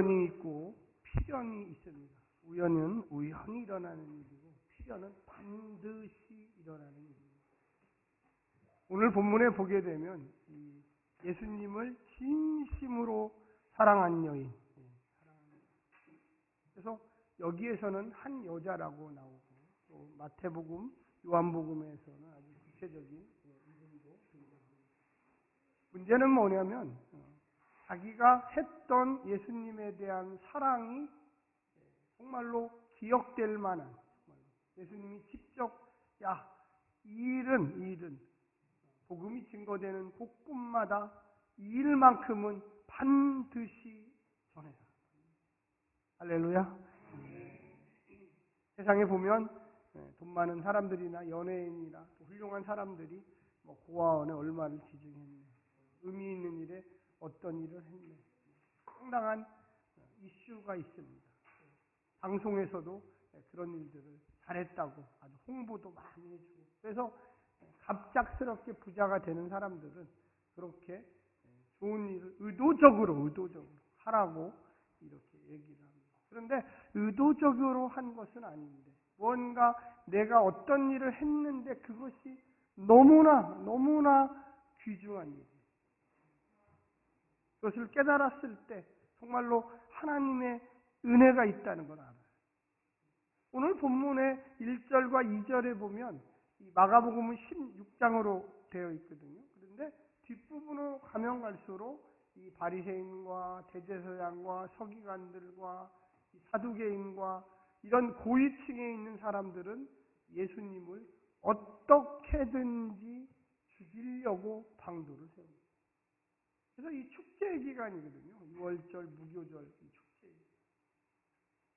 우연이 있고 필연이 있습니다. 우연은 우연히 일어나는 일이고 필연은 반드시 일어나는 일입니다. 오늘 본문에 보게 되면 예수님을 진심으로 사랑한 여인, 그래서 여기에서는 한 여자라고 나오고 또 마태복음, 요한복음에서는 아주 구체적인 이름도 등장합니다. 문제는 뭐냐면 자기가 했던 예수님에 대한 사랑이 정말로 기억될 만한, 예수님이 직접 이 일은 복음이 증거되는 곳곳마다 이 일만큼은 반드시 전해라. 할렐루야. 세상에 보면 돈 많은 사람들이나 연예인이나 훌륭한 사람들이 고아원에 얼마를 기증했네, 의미 있는 일에 어떤 일을 했네, 상당한 이슈가 있습니다. 방송에서도 그런 일들을 잘했다고 아주 홍보도 많이 해주고, 그래서 갑작스럽게 부자가 되는 사람들은 그렇게 좋은 일을 의도적으로 하라고 이렇게 얘기를 합니다. 그런데 의도적으로 한 것은 아닌데 뭔가 내가 어떤 일을 했는데 그것이 너무나 귀중한 일이에요. 그것을 깨달았을 때 정말로 하나님의 은혜가 있다는 걸 알아요. 오늘 본문의 1절과 2절에 보면 마가복음은 16장으로 되어 있거든요. 그런데 뒷부분으로 가면 갈수록 이 바리새인과 대제사장과 서기관들과 사두개인과 이런 고위층에 있는 사람들은 예수님을 어떻게든지 죽이려고 방도를 세웁니다. 그래서 이 축제 기간이거든요. 6월절, 무교절 이 축제.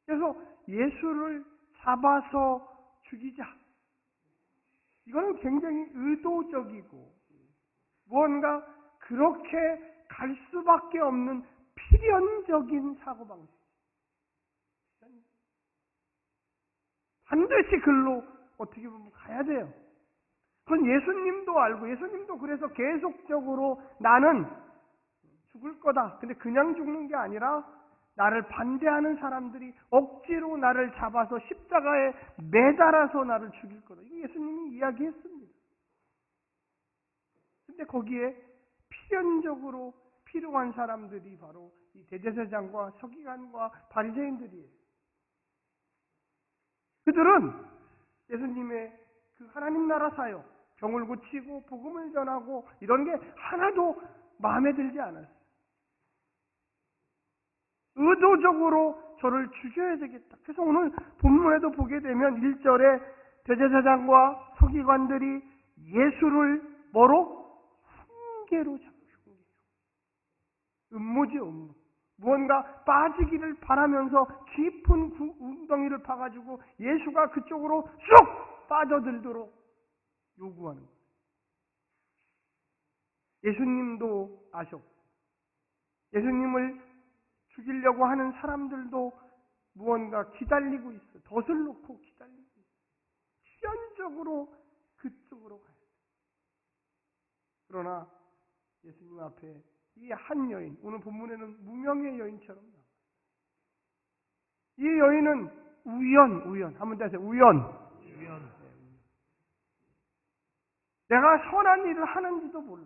그래서 예수를 잡아서 죽이자. 이거는 굉장히 의도적이고 무언가 그렇게 갈 수밖에 없는 필연적인 사고방식. 반드시 글로 어떻게 보면 가야 돼요. 그건 예수님도 알고, 예수님도 그래서 계속적으로 나는 죽을 거다. 근데 그냥 죽는 게 아니라 나를 반대하는 사람들이 억지로 나를 잡아서 십자가에 매달아서 나를 죽일 거다. 이거 예수님이 이야기했습니다. 근데 거기에 필연적으로 필요한 사람들이 바로 이 대제사장과 서기관과 바리새인들이에요. 그들은 예수님의 그 하나님 나라 사역, 병을 고치고 복음을 전하고 이런 게 하나도 마음에 들지 않았어요. 의도적으로 저를 죽여야 되겠다. 그래서 오늘 본문에도 보게 되면 1절에 대제사장과 서기관들이 예수를 뭐로? 훈계로 잡으시고, 음모죠, 음모. 무언가 빠지기를 바라면서 깊은 웅덩이를 파가지고 예수가 그쪽으로 쑥 빠져들도록 요구하는 거예요. 예수님도 아셨고, 예수님을 죽이려고 하는 사람들도 무언가 기다리고 있어. 덫을 놓고 기다리고 있어. 필연적으로 그쪽으로 가요. 그러나 예수님 앞에 이 한 여인, 오늘 본문에는 무명의 여인처럼 나와요. 이 여인은 우연. 한번 다시 우연. 내가 선한 일을 하는지도 몰라.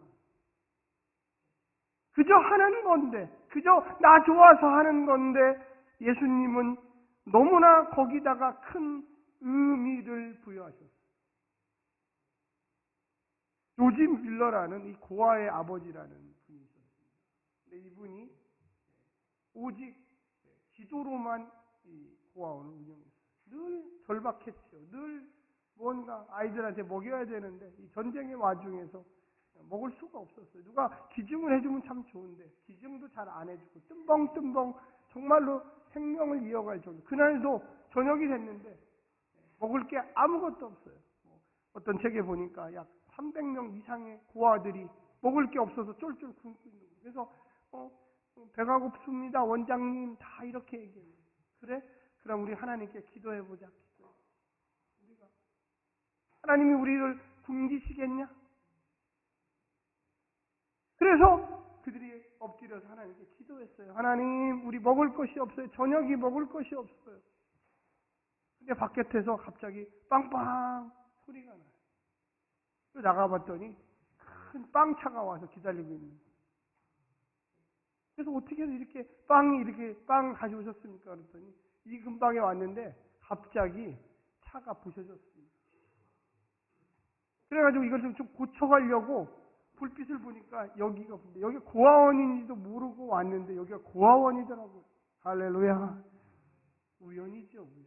그저 하는 건데, 그저 나 좋아서 하는 건데 예수님은 너무나 거기다가 큰 의미를 부여하셨어요. 조지 밀러라는 이 고아의 아버지라는 분이 있었습니다. 근데 이분이 오직 기도로만 이 고아원을 운영했어요. 늘 절박했죠. 늘 뭔가 아이들한테 먹여야 되는데 이 전쟁의 와중에서 먹을 수가 없었어요. 누가 기증을 해주면 참 좋은데 기증도 잘 안 해주고 뜸벙 정말로 생명을 이어갈 정도. 그날도 저녁이 됐는데 먹을 게 아무것도 없어요. 어떤 책에 보니까 약 300명 이상의 고아들이 먹을 게 없어서 쫄쫄 굶고 있는 거예요. 그래서 배가 고프습니다. 원장님 다 이렇게 얘기해요. 그래? 그럼 우리 하나님께 기도해보자. 우리가 하나님이 우리를 굶기시겠냐? 그래서 그들이 엎드려서 하나님께 기도했어요. 하나님, 우리 먹을 것이 없어요. 저녁이 먹을 것이 없어요. 근데 바깥에서 갑자기 빵빵 소리가 나요. 또 나가봤더니 큰 빵차가 와서 기다리고 있는 거예요. 그래서 어떻게 해서 이렇게 빵 가져오셨습니까? 그랬더니 이 근방에 왔는데 갑자기 차가 부셔졌습니다. 그래가지고 이걸 좀 고쳐가려고 불빛을 보니까 여기가 고아원인지도 모르고 왔는데 여기가 고아원이더라고요. 할렐루야. 우연이죠, 우연.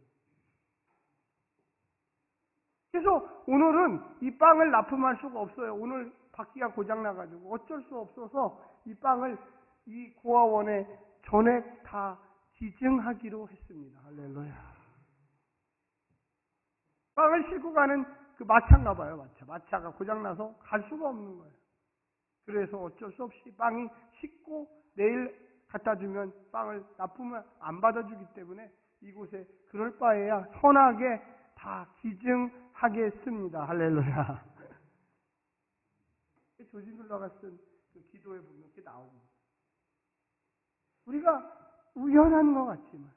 그래서 오늘은 이 빵을 납품할 수가 없어요. 오늘 바퀴가 고장나가지고 어쩔 수 없어서 이 빵을 이 고아원에 전액 다 기증하기로 했습니다. 할렐루야. 빵을 싣고 가는 그 마차인가 봐요. 마차가 고장나서 갈 수가 없는 거예요. 그래서 어쩔 수 없이 빵이 싣고 내일 갖다 주면 빵을 납품을 안 받아주기 때문에 이곳에 그럴 바에야 선하게 다 기증하겠습니다. 할렐루야. 조지밀러가 쓴 그 기도에 보면 이렇게 나옵니다. 우리가 우연한 것 같지만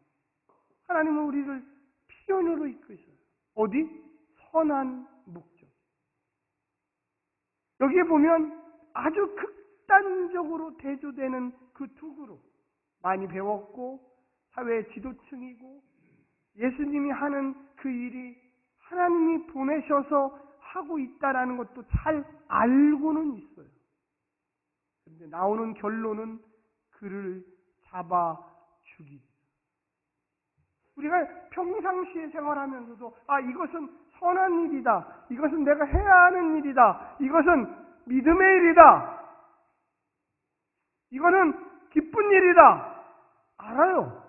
하나님은 우리를 필연으로 이끄셔요. 어디? 선한 목적. 여기에 보면 아주 극단적으로 대조되는 그 두 그룹. 많이 배웠고 사회의 지도층이고 예수님이 하는 그 일이 하나님이 보내셔서 하고 있다라는 것도 잘 알고는 있어요. 그런데 나오는 결론은 그를 잡아 죽이다. 우리가 평상시에 생활하면서도 이것은 선한 일이다. 이것은 내가 해야 하는 일이다. 이것은 믿음의 일이다. 이거는 기쁜 일이다. 알아요.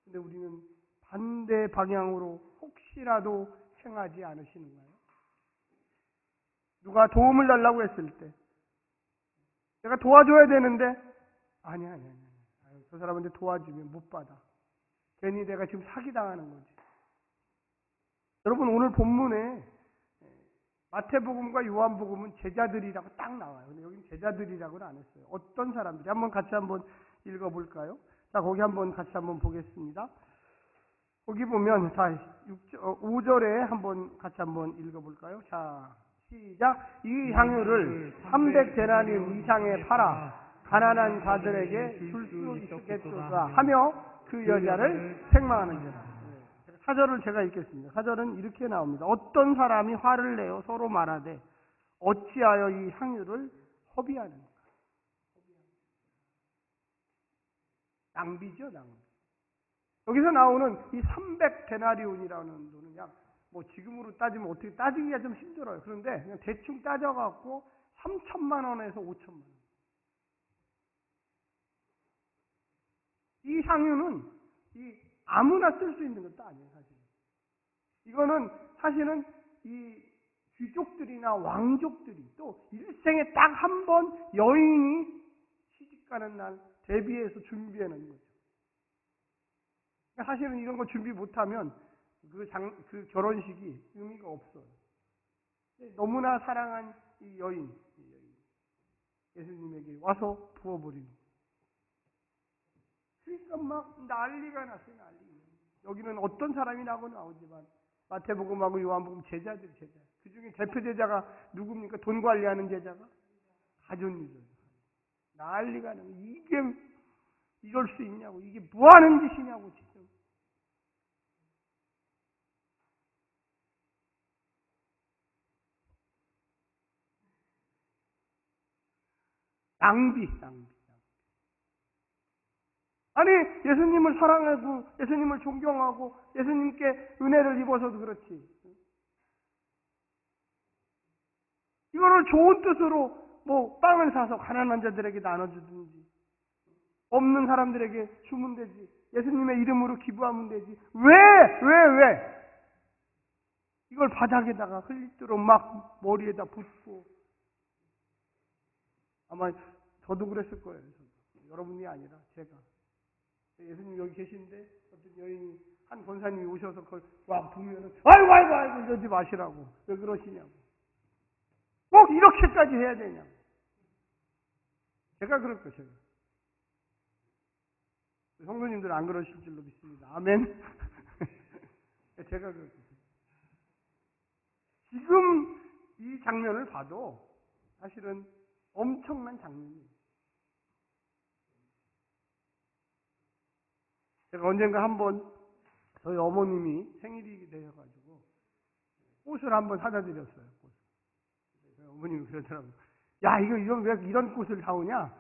근데 우리는 반대 방향으로 혹시라도 행하지 않으시는가요? 누가 도움을 달라고 했을 때 내가 도와줘야 되는데 아니야. 저 사람한테 도와주면 못 받아. 괜히 내가 지금 사기당하는 거지. 여러분 오늘 본문에 마태복음과 요한복음은 제자들이라고 딱 나와요. 근데 여기는 제자들이라고는 안 했어요. 어떤 사람들이 같이 한번 읽어볼까요? 자, 거기 같이 한번 보겠습니다. 거기 보면 5절에 같이 한번 읽어볼까요? 자, 시작. 이 향유를 300데나리온 이상에 팔아 가난한 자들에게 줄 수 있겠도다 하며 그 여자를 책망하는지라. 4절을 제가 읽겠습니다. 4절은 이렇게 나옵니다. 어떤 사람이 화를 내어 서로 말하되 어찌하여 이 향유를 허비하는가. 낭비죠, 낭비. 여기서 나오는 이 300데나리온이라는 돈은 그냥 지금으로 따지면 어떻게 따지기가 좀 힘들어요. 그런데 그냥 대충 따져갖고 3천만 원에서 5천만 원. 이 향유는 아무나 쓸 수 있는 것도 아니에요, 사실은. 이거는 사실은 이 귀족들이나 왕족들이 또 일생에 딱 한 번 여인이 시집가는 날 대비해서 준비해 놓은 거죠. 사실은 이런 거 준비 못하면 그 결혼식이 의미가 없어요. 너무나 사랑한 이 여인 예수님에게 와서 부어버리는 거예요. 그러니까 막 난리가 났어요, 난리. 여기는 어떤 사람이 나오지만 마태복음하고 요한복음 제자. 그 중에 대표 제자가 누굽니까? 돈 관리하는 제자가 가룟유다. 난리가 나는 이게 이럴 수 있냐고, 이게 뭐 하는 짓이냐고 지금. 낭비. 아니, 예수님을 사랑하고 예수님을 존경하고 예수님께 은혜를 입어서도 그렇지. 이거를 좋은 뜻으로 빵을 사서 가난한 자들에게 나눠주든지 없는 사람들에게 주면 되지. 예수님의 이름으로 기부하면 되지. 왜? 이걸 바닥에다가 흘리도록 막 머리에다 붓고. 아마 저도 그랬을 거예요. 여러분이 아니라 제가. 예수님 여기 계신데 어떤 여인이 한 권사님이 오셔서 그걸 막 부면은 아이고 이러지 마시라고. 왜 그러시냐고. 꼭 이렇게까지 해야 되냐고. 제가 그럴 것이에요. 성도님들은 안 그러실 줄로 믿습니다. 아멘. 제가 그럴 것이에요. 지금 이 장면을 봐도 사실은 엄청난 장면이에요. 제가 언젠가 한번 저희 어머님이 생일이 되셔가지고 꽃을 한번 사다 드렸어요. 저희 어머님이 그러더라고요. 야, 이건 왜 이런 꽃을 사오냐?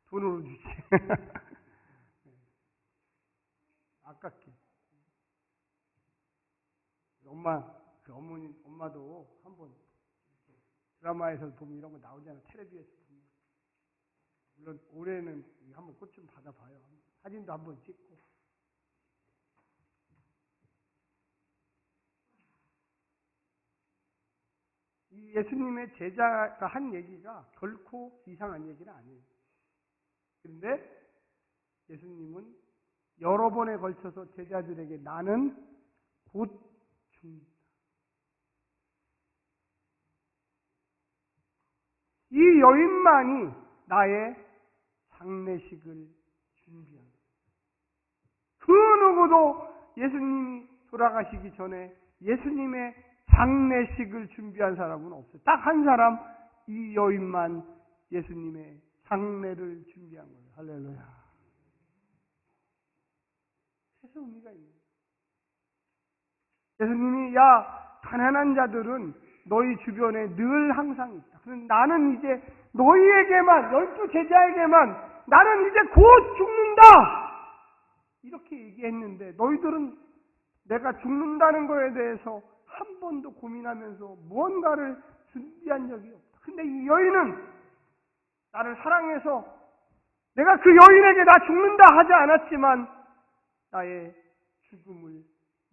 돈으로 주지. 아깝게. 엄마도 한번 드라마에서 보면 이런 거 나오잖아요. 텔레비에서 보면. 물론 올해는 한번 꽃 좀 받아봐요. 사진도 한번 찍고. 이 예수님의 제자가 한 얘기가 결코 이상한 얘기는 아니에요. 그런데 예수님은 여러 번에 걸쳐서 제자들에게 나는 곧 죽는다. 이 여인만이 나의 장례식을 준비한다. 그 누구도 예수님이 돌아가시기 전에 예수님의 장례식을 준비한 사람은 없어요. 딱 한 사람, 이 여인만 예수님의 장례를 준비한 거예요. 할렐루야. 그래서 의미가 있는 거예요. 예수님이 가난한 자들은 너희 주변에 늘 항상 있다. 그런데 나는 이제 너희에게만, 12 제자에게만 나는 이제 곧 죽는다. 이렇게 얘기했는데 너희들은 내가 죽는다는 거에 대해서 한 번도 고민하면서 무언가를 준비한 적이 없다. 근데 이 여인은 나를 사랑해서 내가 그 여인에게 나 죽는다 하지 않았지만 나의 죽음을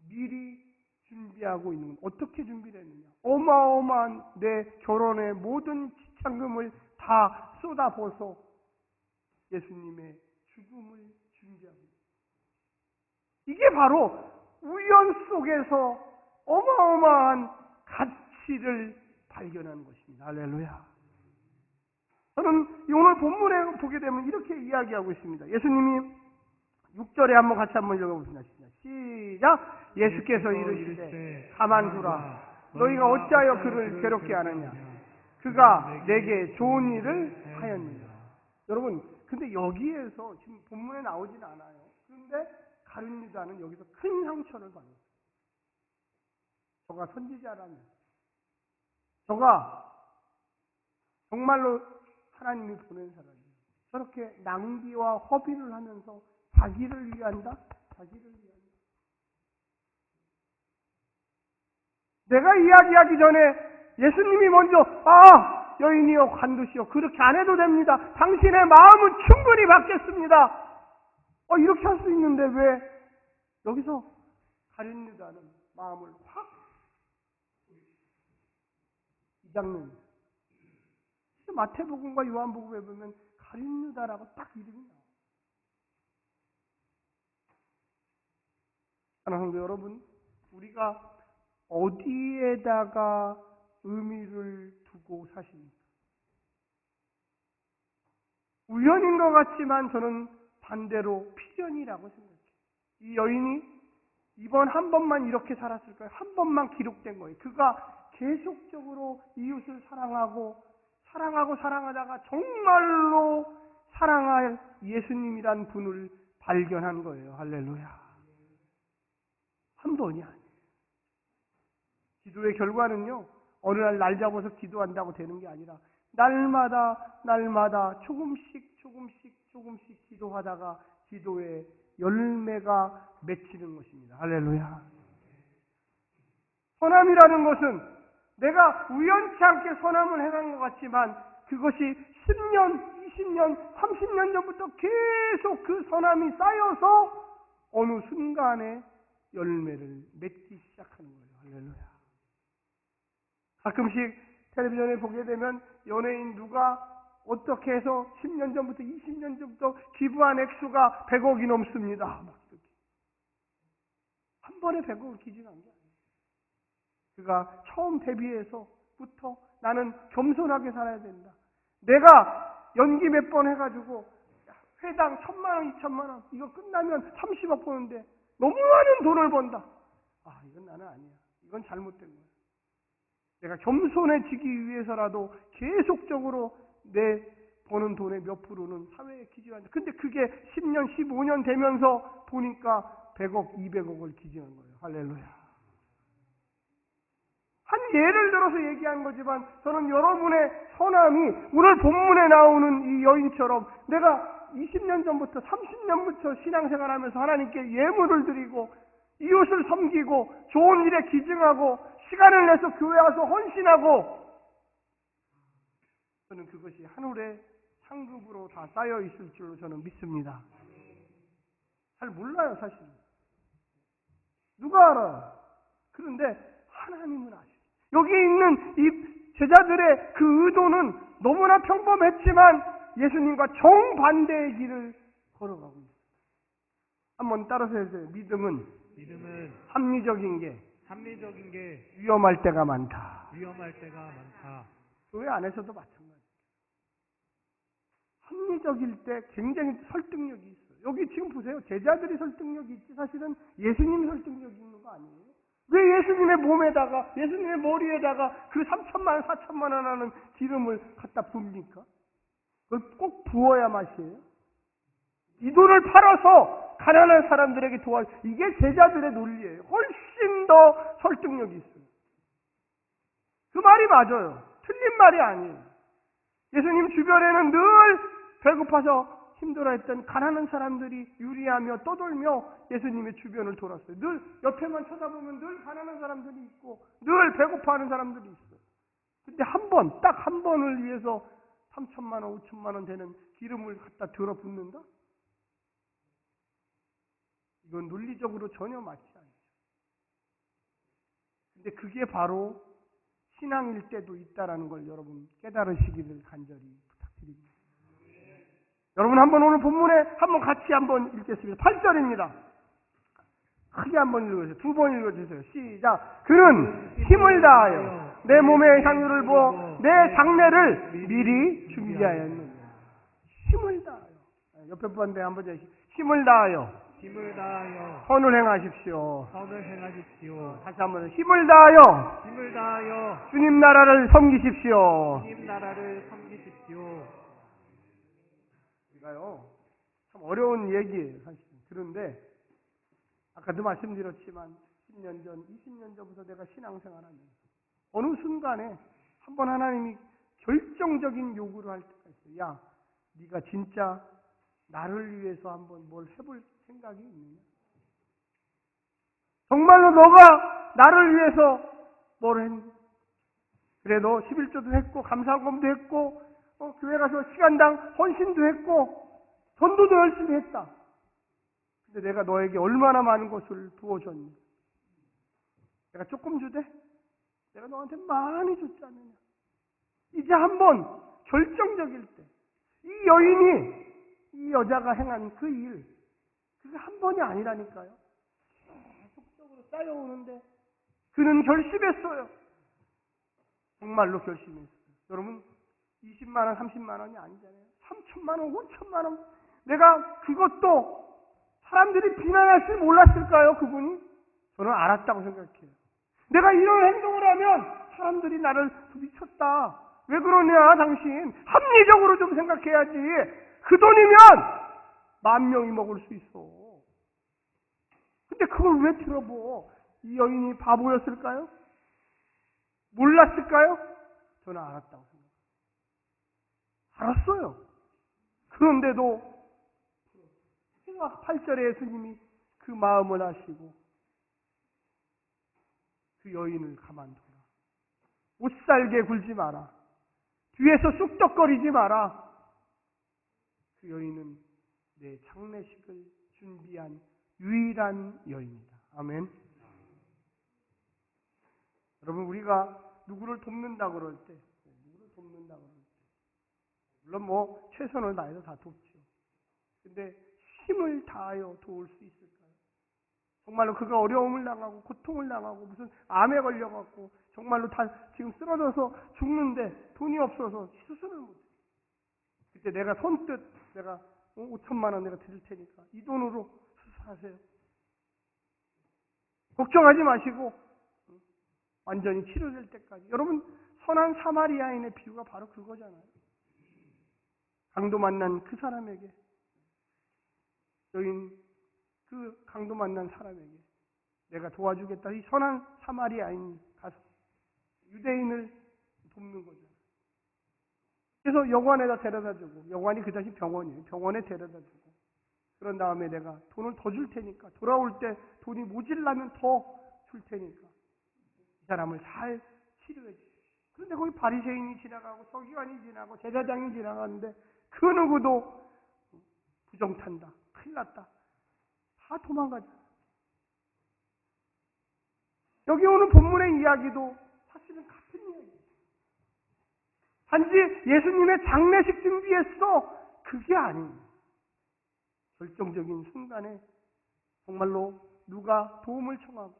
미리 준비하고 있는 건 어떻게 준비를 했느냐. 어마어마한 내 결혼의 모든 지참금을 다 쏟아부어서 예수님의 죽음을 준비하고 있다. 이게 바로 우연 속에서 어마어마한 가치를 발견하는 것입니다. 할렐루야. 저는 오늘 본문에 보게 되면 이렇게 이야기하고 있습니다. 예수님이 6절에 같이 한번 읽어봅시다. 시작. 예수께서 이르시되 가만두라. 너희가 어찌하여 그를 괴롭게 하느냐. 그가 내게 좋은 일을 하였느냐. 여러분, 근데 여기에서 지금 본문에 나오진 않아요. 그런데 가룟 유다는 여기서 큰 상처를 받았어요. 저가 선지자라면, 저가 정말로 하나님이 보낸 사람이에요. 저렇게 낭비와 허비를 하면서 자기를 위한다? 자기를 위한다. 내가 이야기하기 전에 예수님이 먼저 여인이여 관두시오. 그렇게 안 해도 됩니다. 당신의 마음은 충분히 받겠습니다. 이렇게 할 수 있는데 왜 여기서 가룟 유다는 마음을 확 이 장면. 마태복음과 요한복음에 보면 가룟 유다라고 딱 이름이 나와요. 사랑하는 성도 여러분, 우리가 어디에다가 의미를 두고 사십니까? 우연인 것 같지만 저는 반대로 필연이라고 생각해요. 이 여인이 이번 한 번만 이렇게 살았을까요? 한 번만 기록된 거예요. 그가 계속적으로 이웃을 사랑하다가 정말로 사랑할 예수님이란 분을 발견한 거예요. 할렐루야. 한 번이 아니에요. 기도의 결과는요, 어느 날 잡아서 기도한다고 되는 게 아니라 날마다 조금씩 기도하다가 기도의 열매가 맺히는 것입니다. 할렐루야. 선함이라는 것은 내가 우연치 않게 선함을 행한 것 같지만 그것이 10년, 20년, 30년 전부터 계속 그 선함이 쌓여서 어느 순간에 열매를 맺기 시작하는 거예요. 할렐루야. 가끔씩 텔레비전에 보게 되면 연예인 누가 어떻게 해서 10년 전부터 20년 전부터 기부한 액수가 100억이 넘습니다. 막 이렇게. 한 번에 100억을 기증한 게 아니에요. 그가 처음 데뷔해서부터 나는 겸손하게 살아야 된다. 내가 연기 몇 번 해가지고 회당 1,000만 원, 2,000만 원 이거 끝나면 30억 버는데 너무 많은 돈을 번다. 아, 이건 나는 아니야. 이건 잘못된 거야. 내가 겸손해지기 위해서라도 계속적으로 내 버는 돈의 몇 프로는 사회에 기증한다. 근데 그게 10년, 15년 되면서 보니까 100억, 200억을 기증한 거예요. 할렐루야. 한 예를 들어서 얘기한 거지만 저는 여러분의 선함이 오늘 본문에 나오는 이 여인처럼 내가 20년 전부터 30년부터 신앙생활하면서 하나님께 예물을 드리고 이웃을 섬기고 좋은 일에 기증하고 시간을 내서 교회 와서 헌신하고 저는 그것이 하늘의 상급으로 다 쌓여 있을 줄로 저는 믿습니다. 잘 몰라요, 사실. 누가 알아요? 그런데 하나님은 아시죠. 여기 있는 이 제자들의 그 의도는 너무나 평범했지만 예수님과 정반대의 길을 걸어가고 있어요. 한번 따라서 해주세요. 믿음은 합리적인 게 위험할 때가 많다. 교회 안에서도 마찬가지예요. 합리적일 때 굉장히 설득력이 있어요. 여기 지금 보세요. 제자들이 설득력이 있지 사실은 예수님이 설득력이 있는 거 아니에요? 왜 예수님의 몸에다가 예수님의 머리에다가 그 3,000만 원, 4,000만 원 하는 기름을 갖다 붓니까? 그걸 꼭 부어야 맛이에요. 이 돈을 팔아서 가난한 사람들에게 이게 제자들의 논리예요. 훨씬 더 설득력이 있어요. 그 말이 맞아요. 틀린 말이 아니에요. 예수님 주변에는 늘 배고파서 힘들어했던 가난한 사람들이 유리하며 떠돌며 예수님의 주변을 돌았어요. 늘 옆에만 쳐다보면 늘 가난한 사람들이 있고 늘 배고파하는 사람들이 있어요. 근데 딱 한 번을 위해서 3,000만 원, 5,000만 원 되는 기름을 갖다 들어붓는다? 이건 논리적으로 전혀 맞지 않죠. 근데 그게 바로 신앙일 때도 있다라는 걸 여러분 깨달으시기를 간절히 부탁드립니다. 여러분 한번 오늘 본문에 한번 같이 한번 읽겠습니다. 8절입니다. 크게 한번 읽어주세요. 2번 읽어주세요. 시작. 그는 힘을 다하여 내 몸의 향유를 부어 내 장례를 미리 준비하였느니라. 힘을 다하여. 옆에 분한테 한번 힘을 다하여 선을 행하십시오. 다시 한번 힘을 다하여 주님 나라를 섬기십시오. 우리가요 참 어려운 얘기예요 사실. 그런데 아까도 말씀드렸지만 10년 전, 20년 전부터 내가 신앙생활하면서 어느 순간에 한번 하나님이 결정적인 요구를 할 때가 있어요. 야, 네가 진짜 나를 위해서 한번 뭘 해볼 생각이 있느냐? 정말로 너가 나를 위해서 뭘 했니? 그래 너 11조도 했고 감사금도 했고 교회 가서 시간당 헌신도 했고 전도도 열심히 했다. 근데 내가 너에게 얼마나 많은 것을 부어줬니? 내가 조금 주되? 내가 너한테 많이 줬지 않느냐? 이제 한번 결정적일 때 이 여인이 이 여자가 행한 그 일 그게 한 번이 아니라니까요. 계속적으로 쌓여오는데 그는 결심했어요. 정말로 결심했어요. 여러분 20만 원, 30만 원이 아니잖아요. 3,000만 원, 5,000만 원. 내가 그것도 사람들이 비난할 줄 몰랐을까요? 그분이? 저는 알았다고 생각해요. 내가 이런 행동을 하면 사람들이 나를 미쳤다. 왜 그러냐 당신. 합리적으로 좀 생각해야지. 그 돈이면 10,000명이 먹을 수 있어. 근데 그걸 왜 들어보? 이 여인이 바보였을까요? 몰랐을까요? 저는 알았다고 생각해요. 알았어요. 그런데도 8절에 예수님이 그 마음을 아시고 그 여인을 가만둬라. 못살게 굴지 마라. 뒤에서 쑥덕거리지 마라. 그 여인은 내 장례식을 준비한 유일한 여인이다. 아멘. 여러분 우리가 누구를 돕는다 그럴 때 물론 뭐 최선을 다해서 다 돕죠. 근데 힘을 다하여 도울 수 있을까요? 정말로 그가 어려움을 당하고 고통을 당하고 무슨 암에 걸려갖고 정말로 다 지금 쓰러져서 죽는데 돈이 없어서 수술을 못해요. 그때 내가 손뜻 내가 5천만 원 내가 드릴 테니까 이 돈으로 수술하세요. 걱정하지 마시고 완전히 치료될 때까지. 여러분, 선한 사마리아인의 비유가 바로 그거잖아요. 강도 만난 그 사람에게, 여인 그 강도 만난 사람에게 내가 도와주겠다. 이 선한 사마리아인이 가서 유대인을 돕는 거죠. 그래서 여관에다 데려다주고, 여관이 그 당시 병원이에요. 병원에 데려다주고, 그런 다음에 내가 돈을 더 줄 테니까, 돌아올 때 돈이 모질라면 더 줄 테니까 이 사람을 잘 치료해 주세요. 그런데 거기 바리새인이 지나가고 서기관이 지나고 제사장이 지나가는데 그 누구도 부정탄다, 큰일 났다, 다 도망가자. 여기 오는 본문의 이야기도 사실은 같은 이야기예요. 단지 예수님의 장례식 준비했어, 그게 아니에요. 결정적인 순간에 정말로 누가 도움을 청하고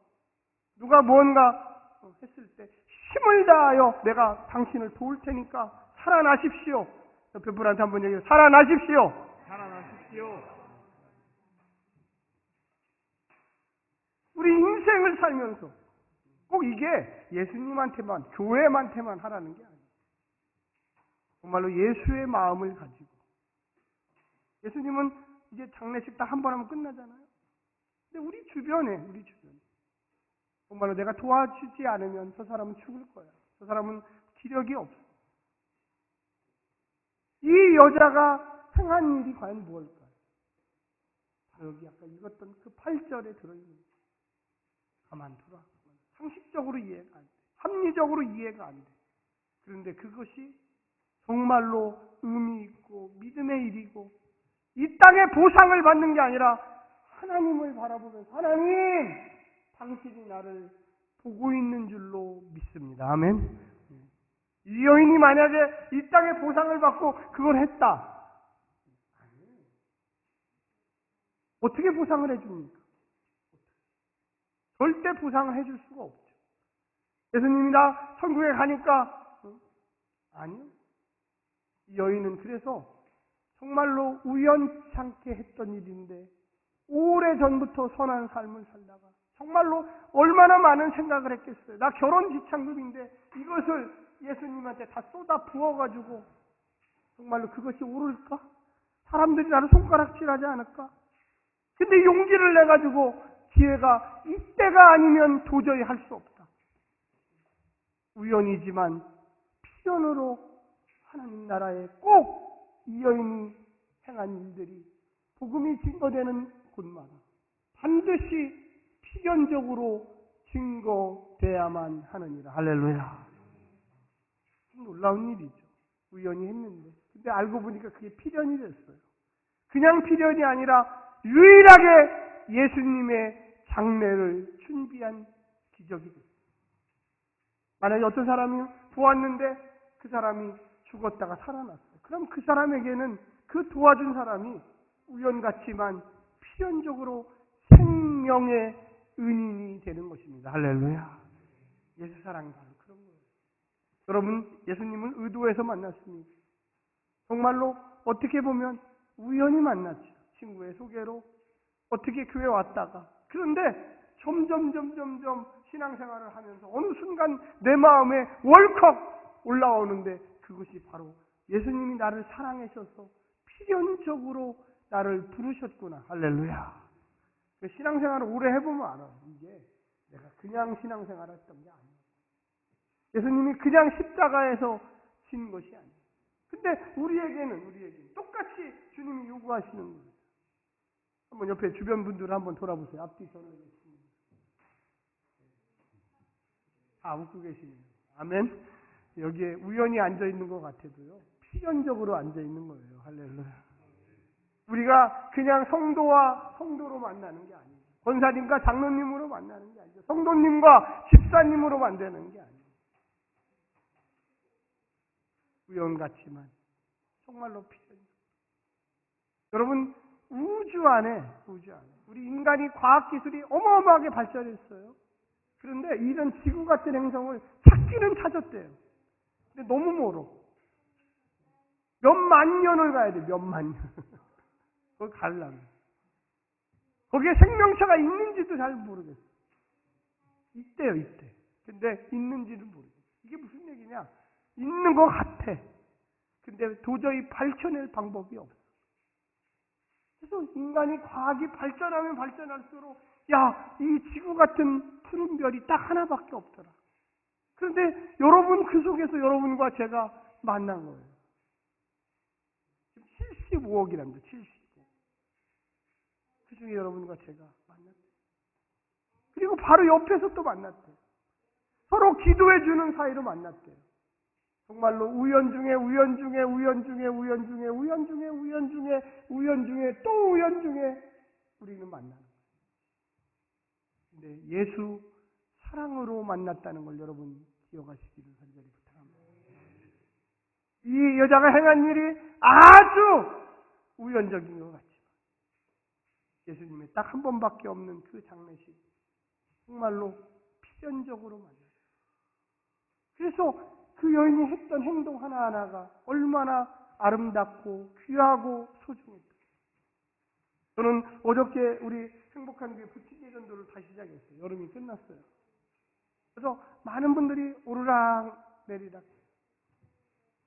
누가 무언가 했을 때 힘을 다하여 내가 당신을 도울 테니까 살아나십시오. 옆에 분한테 한번 얘기해요. 살아나십시오. 살아나십시오. 우리 인생을 살면서 꼭 이게 예수님한테만, 교회한테만 하라는 게 아니에요. 정말로 예수의 마음을 가지고. 예수님은 이제 장례식 딱 한 번 하면 끝나잖아요. 근데 우리 주변에 정말로 내가 도와주지 않으면 저 사람은 죽을 거야. 저 사람은 기력이 없어. 이 여자가 행한 일이 과연 무엇일까요? 바로 여기 아까 읽었던 그 8절에 들어있는 거예요. 가만두라. 상식적으로 이해가 안 돼. 합리적으로 이해가 안 돼. 그런데 그것이 정말로 의미 있고 믿음의 일이고 이 땅의 보상을 받는 게 아니라 하나님을 바라보면서 하나님, 당신이 나를 보고 있는 줄로 믿습니다. 아멘. 이 여인이 만약에 이 땅의 보상을 받고 그걸 했다. 어떻게 보상을 해줍니까? 절대 보상을 해줄 수가 없죠. 예수님이 나 천국에 가니까 아니요. 이 여인은 그래서 정말로 우연찮게 했던 일인데 오래전부터 선한 삶을 살다가 정말로 얼마나 많은 생각을 했겠어요. 나 결혼 지참금인데 이것을 예수님한테 다 쏟아 부어가지고 정말로 그것이 옳을까? 사람들이 나를 손가락질하지 않을까? 근데 용기를 내가지고 기회가 이때가 아니면 도저히 할 수 없다. 우연이지만 필연으로 하나님 나라에 꼭 이 여인이 행한 일들이 복음이 증거되는 곳마다 반드시 필연적으로 증거돼야만 하느니라. 할렐루야. 놀라운 일이죠. 우연히 했는데. 근데 알고 보니까 그게 필연이 됐어요. 그냥 필연이 아니라 유일하게 예수님의 장례를 준비한 기적이 됐어요. 만약에 어떤 사람이 보았는데 그 사람이 죽었다가 살아났어요. 그럼 그 사람에게는 그 도와준 사람이 우연같지만 필연적으로 생명의 은인이 되는 것입니다. 할렐루야. 예수 사랑이 바로 그런 거예요. 여러분, 예수님을 의도해서 만났습니다. 정말로 어떻게 보면 우연히 만났죠. 친구의 소개로 어떻게 교회 왔다가. 그런데 점점 신앙생활을 하면서 어느 순간 내 마음에 월컥 올라오는데 그것이 바로 예수님이 나를 사랑하셔서 필연적으로 나를 부르셨구나. 할렐루야. 신앙생활을 오래 해보면 알아. 이게 내가 그냥 신앙생활을 했던 게 아니에요. 예수님이 그냥 십자가에서 진 것이 아니에요. 근데 우리에게는 똑같이 주님이 요구하시는 거예요. 한번 옆에 주변 분들 한번 돌아보세요. 앞뒤 손을 내겠습니다. 다 웃고 계시네요. 아멘. 여기에 우연히 앉아 있는 것 같아도요. 필연적으로 앉아 있는 거예요. 할렐루야. 우리가 그냥 성도와 성도로 만나는 게 아니에요. 권사님과 장로님으로 만나는 게 아니죠. 성도님과 집사님으로 만드는 게 아니에요. 우연 같지만 정말로 필연이에요. 여러분, 우주 안에 우리 인간이 과학기술이 어마어마하게 발전했어요. 그런데 이런 지구 같은 행성을 찾기는 찾았대요. 근데 너무 멀어. 몇만 년을 가야 돼, 몇만 년. 거기 가려면. 거기에 생명체가 있는지도 잘 모르겠어. 있대요, 있대. 근데 있는지는 모르겠어. 이게 무슨 얘기냐? 있는 것 같아. 근데 도저히 밝혀낼 방법이 없어. 그래서 인간이 과학이 발전하면 발전할수록 이 지구 같은 푸른 별이 딱 하나밖에 없더라. 그런데 여러분 그 속에서 여러분과 제가 만난 거예요. 75억이랍니다. 75억. 그 중에 여러분과 제가 만났대요. 그리고 바로 옆에서 또 만났대요. 서로 기도해 주는 사이로 만났대요. 정말로 우연 중에 우연 중에 우연 중에 우연 중에 우연 중에 우연 중에 우연 중에 또 우연 중에 우리는 만나는 거예요. 근데 예수 사랑으로 만났다는 걸 여러분 기억하시기를 간절히 부탁합니다. 이 여자가 행한 일이 아주 우연적인 것 같지만 예수님의 딱 한 번밖에 없는 그 장례식 정말로 필연적으로 만났어요. 그래서 그 여인이 했던 행동 하나하나가 얼마나 아름답고 귀하고 소중했다. 저는 어저께 우리 행복한 교회 부침개 전도를 다시 시작했어요. 여름이 끝났어요. 그래서 많은 분들이 오르락 내리락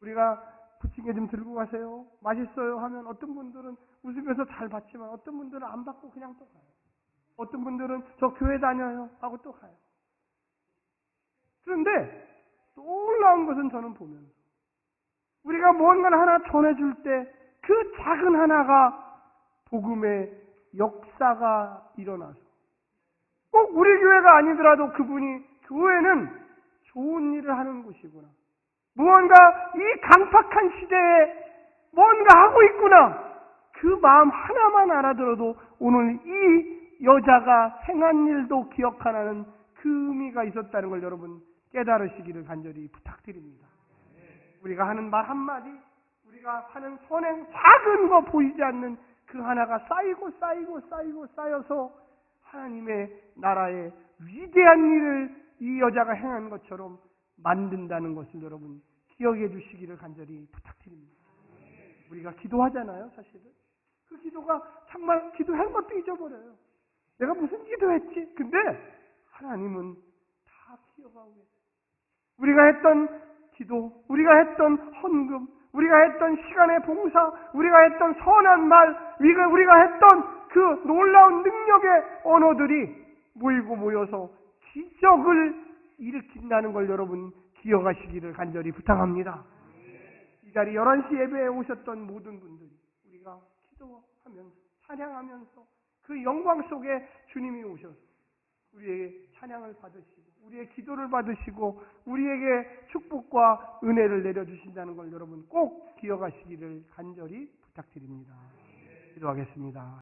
우리가 부침개 좀 들고 가세요. 맛있어요 하면 어떤 분들은 웃으면서 잘 받지만 어떤 분들은 안 받고 그냥 또 가요. 어떤 분들은 저 교회 다녀요 하고 또 가요. 그런데 놀라운 것은 저는 보면서 우리가 뭔가를 하나 전해줄 때 그 작은 하나가 복음의 역사가 일어나서 꼭 우리 교회가 아니더라도 그분이 교회는 좋은 일을 하는 곳이구나. 무언가 이 강팍한 시대에 뭔가 하고 있구나. 그 마음 하나만 알아들어도 오늘 이 여자가 행한 일도 기억하는 그 의미가 있었다는 걸 여러분 깨달으시기를 간절히 부탁드립니다. 우리가 하는 말 한마디, 우리가 하는 선행, 작은 거 보이지 않는 그 하나가 쌓이고 쌓이고 쌓이고 쌓여서 하나님의 나라의 위대한 일을 이 여자가 행한 것처럼 만든다는 것을 여러분 기억해 주시기를 간절히 부탁드립니다. 우리가 기도하잖아요, 사실은. 그 기도가 정말 기도한 것도 잊어버려요. 내가 무슨 기도했지? 근데 하나님은 다 기억하고 계세요. 우리가 했던 기도, 우리가 했던 헌금, 우리가 했던 시간의 봉사, 우리가 했던 선한 말, 우리가 했던 그 놀라운 능력의 언어들이 모이고 모여서 기적을 일으킨다는 걸 여러분 기억하시기를 간절히 부탁합니다. 이 자리 11시 예배에 오셨던 모든 분들이 우리가 기도하면서 찬양하면서 그 영광 속에 주님이 오셔서 우리에게 찬양을 받으시고 우리의 기도를 받으시고 우리에게 축복과 은혜를 내려주신다는 걸 여러분 꼭 기억하시기를 간절히 부탁드립니다. 기도하겠습니다.